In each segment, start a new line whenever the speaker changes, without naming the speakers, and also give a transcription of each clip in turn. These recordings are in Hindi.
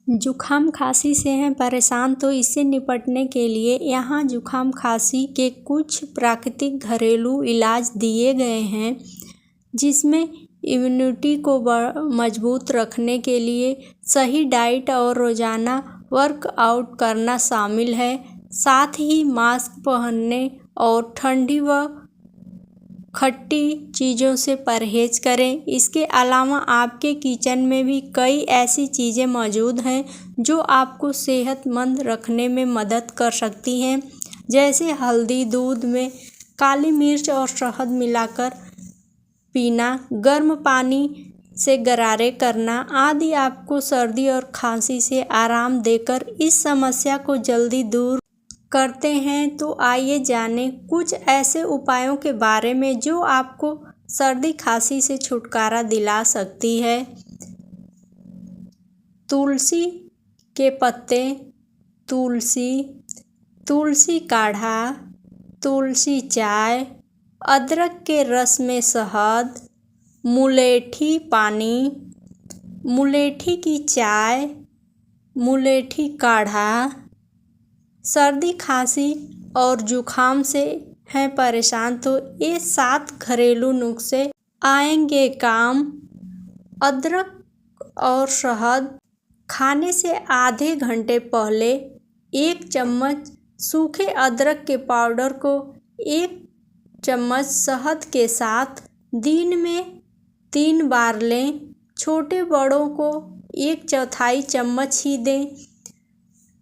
जुखाम खांसी से हैं परेशान तो इससे निपटने के लिए यहाँ जुखाम खांसी के कुछ प्राकृतिक घरेलू इलाज दिए गए हैं, जिसमें इम्यूनिटी को मजबूत रखने के लिए सही डाइट और रोज़ाना वर्कआउट करना शामिल है। साथ ही मास्क पहनने और ठंडी व खट्टी चीज़ों से परहेज करें। इसके अलावा आपके किचन में भी कई ऐसी चीज़ें मौजूद हैं जो आपको सेहतमंद रखने में मदद कर सकती हैं, जैसे हल्दी, दूध में काली मिर्च और शहद मिलाकर पीना, गर्म पानी से गरारे करना आदि आपको सर्दी और खांसी से आराम देकर इस समस्या को जल्दी दूर करते हैं। तो आइए जानें कुछ ऐसे उपायों के बारे में जो आपको सर्दी खांसी से छुटकारा दिला सकती है। तुलसी के पत्ते, तुलसी काढ़ा, तुलसी चाय, अदरक के रस में शहद, मुलेठी पानी, मुलेठी की चाय, मुलेठी काढ़ा। सर्दी खांसी और जुखाम से हैं परेशान तो ये 7 घरेलू नुस्खे आएंगे काम। अदरक और शहद खाने से आधे घंटे पहले 1 चम्मच सूखे अदरक के पाउडर को 1 चम्मच शहद के साथ दिन में 3 बार लें। छोटे बड़ों को 1/4 चम्मच ही दें।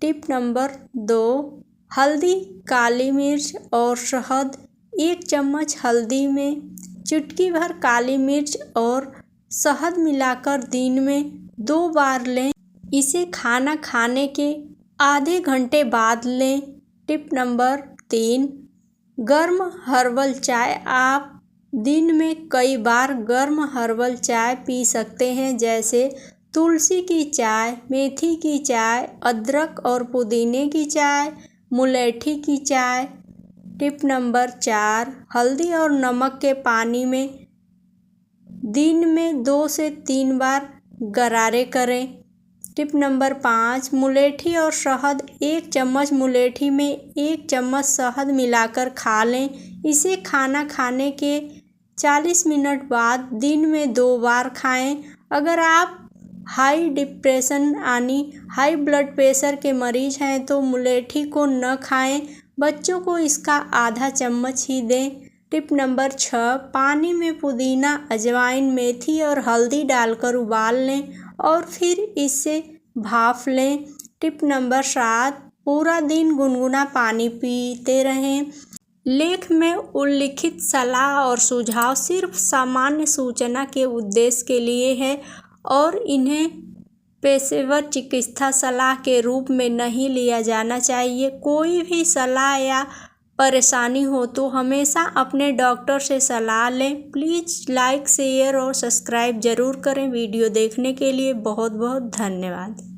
टिप नंबर 2, हल्दी, काली मिर्च और शहद। 1 चम्मच हल्दी में चुटकी भर काली मिर्च और शहद मिलाकर दिन में 2 बार लें। इसे खाना खाने के आधे घंटे बाद लें। टिप नंबर 3, गर्म हर्बल चाय। आप दिन में कई बार गर्म हर्बल चाय पी सकते हैं, जैसे तुलसी की चाय, मेथी की चाय, अदरक और पुदीने की चाय, मुलेठी की चाय। टिप नंबर 4, हल्दी और नमक के पानी में दिन में 2 से 3 बार गरारे करें। टिप नंबर 5, मुलेठी और शहद। 1 चम्मच मुलेठी में 1 चम्मच शहद मिलाकर खा लें। इसे खाना खाने के 40 मिनट बाद दिन में 2 बार खाएं। अगर आप हाई डिप्रेशन यानी हाई ब्लड प्रेशर के मरीज हैं तो मुलेठी को न खाएं। बच्चों को इसका आधा चम्मच ही दें। टिप नंबर 6, पानी में पुदीना, अजवाइन, मेथी और हल्दी डालकर उबाल लें और फिर इससे भाप लें। टिप नंबर 7, पूरा दिन गुनगुना पानी पीते रहें। लेख में उल्लिखित सलाह और सुझाव सिर्फ सामान्य सूचना के उद्देश्य के लिए है और इन्हें पेशेवर चिकित्सा सलाह के रूप में नहीं लिया जाना चाहिए। कोई भी सलाह या परेशानी हो तो हमेशा अपने डॉक्टर से सलाह लें। प्लीज़ लाइक, शेयर और सब्सक्राइब ज़रूर करें। वीडियो देखने के लिए बहुत बहुत धन्यवाद।